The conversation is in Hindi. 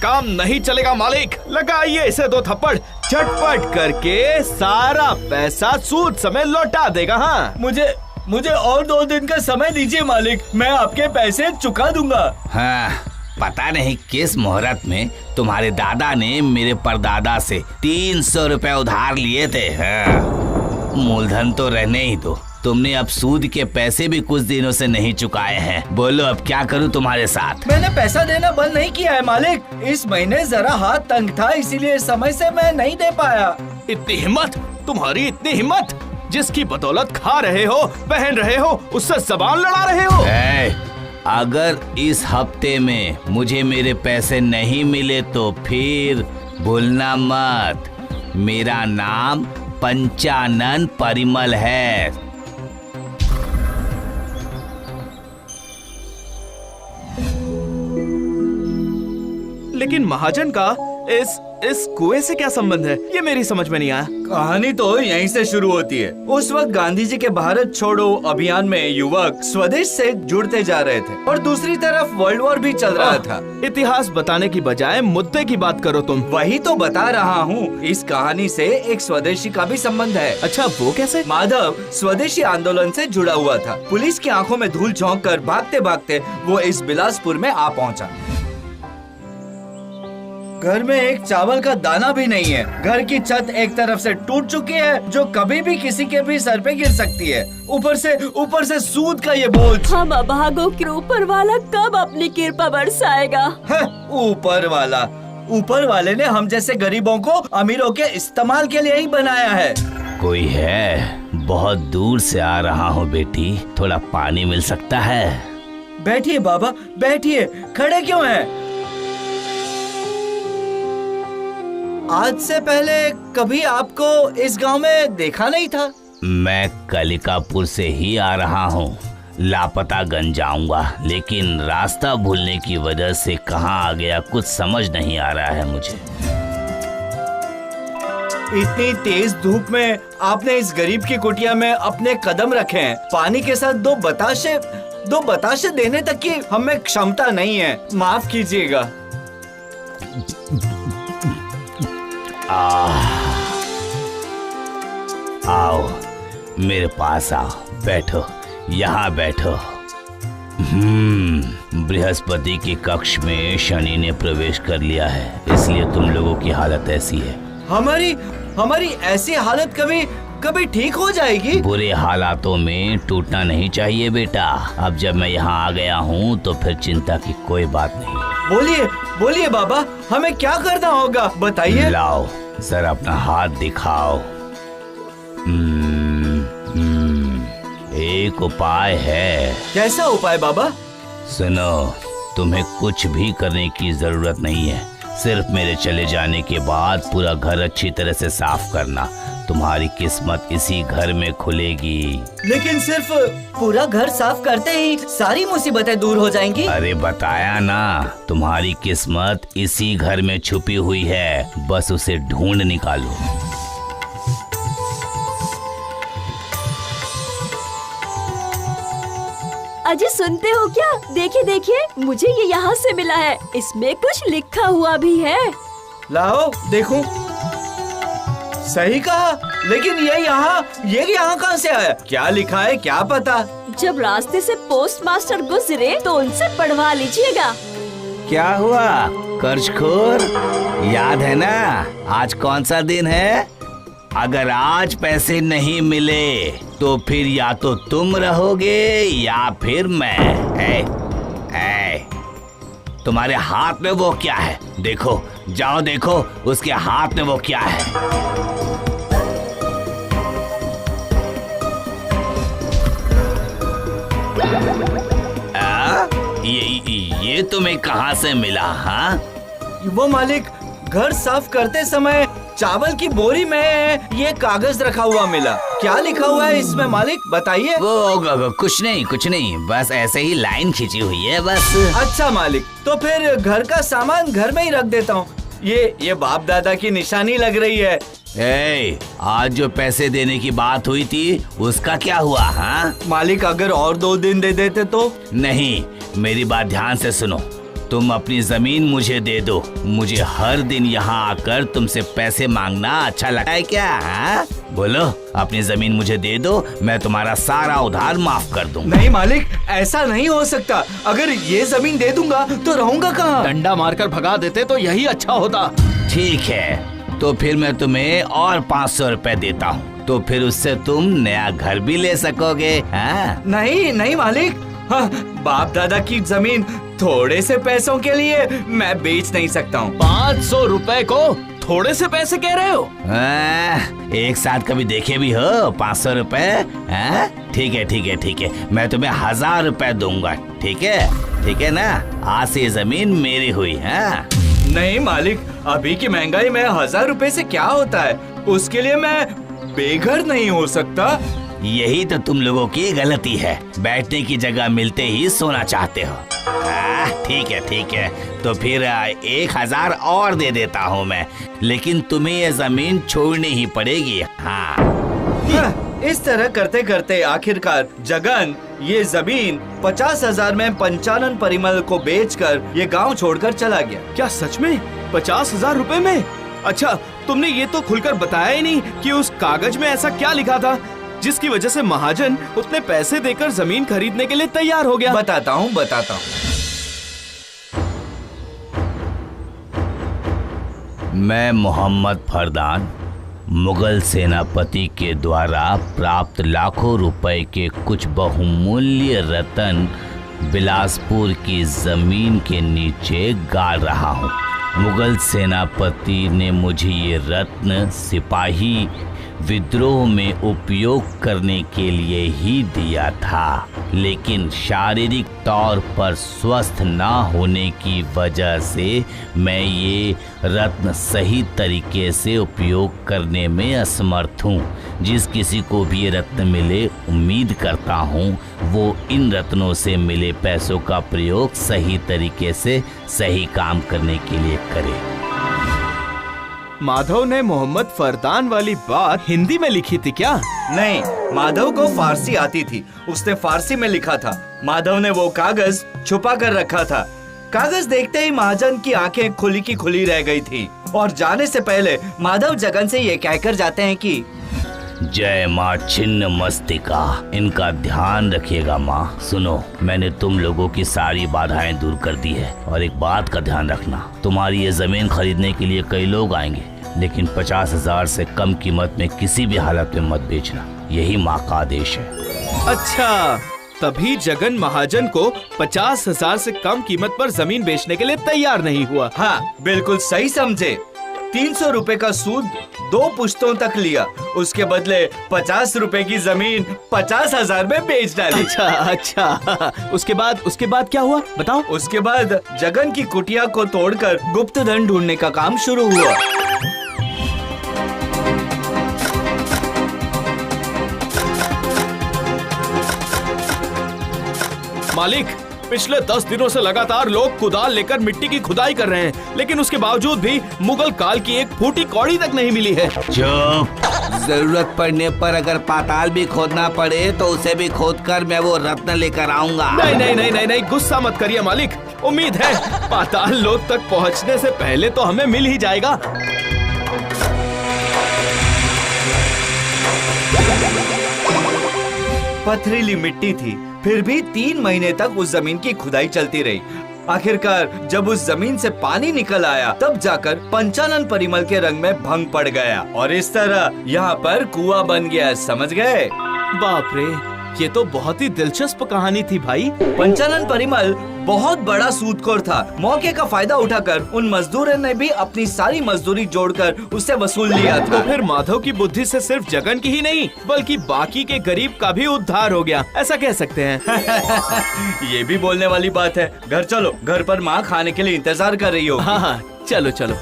काम नहीं चलेगा मालिक। लगाइए इसे 2 थप्पड़, झटपट करके सारा पैसा सूद समेत लौटा देगा। हाँ, मुझे और 2 दिन का समय दीजिए मालिक, मैं आपके पैसे चुका दूंगा। हाँ, पता नहीं किस मुहूर्त में तुम्हारे दादा ने मेरे परदादा से 300 रुपए उधार लिए थे। हाँ, मूलधन तो रहने ही दो, तुमने अब सूद के पैसे भी कुछ दिनों से नहीं चुकाए हैं। बोलो अब क्या करूं तुम्हारे साथ? मैंने पैसा देना बंद नहीं किया है मालिक, इस महीने जरा हाथ तंग था, इसीलिए समय से मैं नहीं दे पाया। इतनी हिम्मत, तुम्हारी इतनी हिम्मत, जिसकी बदौलत खा रहे हो, पहन रहे हो, उससे जबान लड़ा रहे हो। अगर इस हफ्ते में मुझे मेरे पैसे नहीं मिले तो फिर भूलना मत, मेरा नाम पंचानन परिमल है। लेकिन महाजन का इस कुएं से क्या संबंध है, ये मेरी समझ में नहीं आया। कहानी तो यहीं से शुरू होती है। उस वक्त गांधी जी के भारत छोड़ो अभियान में युवक स्वदेश से जुड़ते जा रहे थे और दूसरी तरफ वर्ल्ड वॉर भी चल रहा था। इतिहास बताने की बजाय मुद्दे की बात करो तुम। वही तो बता रहा हूँ, इस कहानी से एक स्वदेशी का भी संबंध है। अच्छा, वो कैसे? माधव स्वदेशी आंदोलन से जुड़ा हुआ था। पुलिस की आंखों में धूल झोंक कर भागते भागते वो इस बिलासपुर में आ पहुँचा। घर में एक चावल का दाना भी नहीं है। घर की छत एक तरफ से टूट चुकी है, जो कभी भी किसी के भी सर पे गिर सकती है। ऊपर से सूद का ये बोझ। हम अभागों के ऊपर वाला कब अपनी कृपा बरसाएगा? ऊपर वाले ने हम जैसे गरीबों को अमीरों के इस्तेमाल के लिए ही बनाया है। कोई है? बहुत दूर से आ रहा हूँ बेटी, थोड़ा पानी मिल सकता है? बैठिए बाबा, बैठिए, खड़े क्यों हैं? आज से पहले कभी आपको इस गांव में देखा नहीं था। मैं कलिकापुर से ही आ रहा हूँ, लापतागंज जाऊंगा, लेकिन रास्ता भूलने की वजह से कहाँ आ गया कुछ समझ नहीं आ रहा है मुझे। इतनी तेज धूप में आपने इस गरीब की कुटिया में अपने कदम रखे हैं। पानी के साथ दो बताशे देने तक की हमें क्षमता नहीं है, माफ कीजिएगा। आओ मेरे पास आओ, बैठो, यहाँ बैठो। बृहस्पति के कक्ष में शनि ने प्रवेश कर लिया है, इसलिए तुम लोगों की हालत ऐसी है। हमारी ऐसी हालत कभी ठीक हो जाएगी? बुरे हालातों में टूटना नहीं चाहिए बेटा। अब जब मैं यहाँ आ गया हूँ तो फिर चिंता की कोई बात नहीं। बोलिए बाबा, हमें क्या करना होगा बताइए। लाओ सर अपना हाथ दिखाओ। एक उपाय है। कैसा उपाय बाबा? सुनो, तुम्हें कुछ भी करने की जरूरत नहीं है, सिर्फ मेरे चले जाने के बाद पूरा घर अच्छी तरह से साफ करना। तुम्हारी किस्मत इसी घर में खुलेगी। लेकिन सिर्फ पूरा घर साफ करते ही सारी मुसीबतें दूर हो जाएंगी? अरे बताया ना, तुम्हारी किस्मत इसी घर में छुपी हुई है, बस उसे ढूंढ निकालो। अजय सुनते हो क्या? देखिए, मुझे ये यहाँ से मिला है, इसमें कुछ लिखा हुआ भी है। लाओ देखूं। सही कहा, लेकिन ये यहाँ कहाँ से आया? क्या लिखा है क्या पता? जब रास्ते से पोस्ट मास्टर गुजरे तो उनसे पढ़वा लीजिएगा। क्या हुआ कर्जखोर, याद है ना आज कौन सा दिन है? अगर आज पैसे नहीं मिले तो फिर या तो तुम रहोगे या फिर मैं। तुम्हारे हाथ में वो क्या है? देखो, जाओ देखो उसके हाथ में वो क्या है। ये तुम्हें कहाँ से मिला? हाँ, वो मालिक, घर साफ करते समय चावल की बोरी में ये कागज रखा हुआ मिला। क्या लिखा हुआ है इसमें मालिक बताइए? वो कुछ नहीं, बस ऐसे ही लाइन खींची हुई है बस। अच्छा मालिक, तो फिर घर का सामान घर में ही रख देता हूँ। ये बाप दादा की निशानी लग रही है। आज जो पैसे देने की बात हुई थी उसका क्या हुआ? हाँ मालिक, अगर और 2 दिन दे देते तो? नहीं, मेरी बात ध्यान से सुनो। तुम अपनी जमीन मुझे दे दो। मुझे हर दिन यहाँ आकर तुमसे पैसे मांगना अच्छा लगता है क्या? हाँ? बोलो, अपनी जमीन मुझे दे दो, मैं तुम्हारा सारा उधार माफ कर दूंगा। नहीं मालिक, ऐसा नहीं हो सकता। अगर ये जमीन दे दूंगा तो रहूंगा कहाँ? डंडा मारकर भगा देते तो यही अच्छा होता। ठीक है, तो फिर मैं तुम्हें और 500 रुपए देता हूँ, तो फिर उससे तुम नया घर भी ले सकोगे। हाँ? नहीं नहीं मालिक, हाँ, बाप दादा की जमीन थोड़े से पैसों के लिए मैं बेच नहीं सकता हूँ। 500 रुपए को थोड़े से पैसे कह रहे हो? एक साथ कभी देखे भी हो 500 रुपए? ठीक है ठीक है ठीक है, मैं तुम्हें 1000 रुपए दूंगा। ठीक है ना? आज से ये जमीन मेरी हुई। नहीं मालिक, अभी की महंगाई में 1000 रुपए से क्या होता है? उसके लिए मैं बेघर नहीं हो सकता। यही तो तुम लोगों की गलती है, बैठने की जगह मिलते ही सोना चाहते हो। ठीक है, तो फिर 1000 और दे देता हूँ मैं, लेकिन तुम्हें ये जमीन छोड़नी ही पड़ेगी। हाँ। इस तरह करते करते आखिरकार जगन ये जमीन 50,000 में पंचानन परिमल को बेचकर ये गांव छोड़कर चला गया। क्या सच में 50,000 रुपए में? अच्छा, तुमने ये तो खुलकर बताया ही नहीं कि उस कागज में ऐसा क्या लिखा था जिसकी वजह से महाजन उतने पैसे देकर जमीन खरीदने के लिए तैयार हो गया। बताता हूँ। मैं मोहम्मद फरदान मुगल सेनापति के द्वारा प्राप्त लाखों रुपए के कुछ बहुमूल्य रत्न बिलासपुर की जमीन के नीचे गाड़ रहा हूँ। मुगल सेनापति ने मुझे ये रत्न सिपाही विद्रोह में उपयोग करने के लिए ही दिया था, लेकिन शारीरिक तौर पर स्वस्थ ना होने की वजह से मैं ये रत्न सही तरीके से उपयोग करने में असमर्थ हूँ। जिस किसी को भी ये रत्न मिले, उम्मीद करता हूँ वो इन रत्नों से मिले पैसों का प्रयोग सही तरीके से सही काम करने के लिए करे। माधव ने मोहम्मद फरदान वाली बात हिंदी में लिखी थी क्या? नहीं, माधव को फारसी आती थी, उसने फारसी में लिखा था। माधव ने वो कागज छुपा कर रखा था। कागज देखते ही महाजन की आंखें खुली की खुली रह गई थी और जाने से पहले माधव जगन से ये कहकर जाते हैं कि जय माँ छिन्न मस्तिका, इनका ध्यान रखिएगा माँ। सुनो, मैंने तुम लोगों की सारी बाधाएं दूर कर दी है, और एक बात का ध्यान रखना, तुम्हारी ये जमीन खरीदने के लिए कई लोग आएंगे, लेकिन 50,000 से कम कीमत में किसी भी हालत में मत बेचना, यही माँ का आदेश है। अच्छा, तभी जगन महाजन को 50,000 से कम कीमत पर जमीन बेचने के लिए तैयार नहीं हुआ। हाँ, बिल्कुल सही समझे। 300 रुपए का सूद 2 पुश्तों तक लिया, उसके बदले 50 रुपए की जमीन 50,000 में बेच डाली। अच्छा, उसके बाद क्या हुआ बताओ? उसके बाद जगन की कुटिया को तोड़कर गुप्त धन ढूंढने का काम शुरू हुआ। मालिक, पिछले 10 दिनों से लगातार लोग कुदाल लेकर मिट्टी की खुदाई कर रहे हैं, लेकिन उसके बावजूद भी मुगल काल की एक फूटी कौड़ी तक नहीं मिली है। चुप! जरूरत पड़ने पर अगर पाताल भी खोदना पड़े तो उसे भी खोदकर मैं वो रत्न लेकर आऊंगा। नहीं, गुस्सा मत करिए मालिक। उम्मीद है पाताल लोक तक पहुंचने से पहले तो हमें मिल ही जाएगा। पथरीली मिट्टी थी, फिर भी 3 महीने तक उस जमीन की खुदाई चलती रही। आखिरकार जब उस जमीन से पानी निकल आया, तब जाकर पंचानन परिमल के रंग में भंग पड़ गया और इस तरह यहाँ पर कुआं बन गया। समझ गए? बाप रे, ये तो बहुत ही दिलचस्प कहानी थी भाई। पंचानन परिमल बहुत बड़ा सूदखोर था। मौके का फायदा उठाकर उन मजदूरों ने भी अपनी सारी मजदूरी जोड़कर उससे वसूल लिया था। तो फिर माधव की बुद्धि से सिर्फ जगन की ही नहीं बल्कि बाकी के गरीब का भी उद्धार हो गया, ऐसा कह सकते हैं। ये भी बोलने वाली बात है। घर चलो, घर पर माँ खाने के लिए इंतजार कर रही होगी। हाँ, चलो।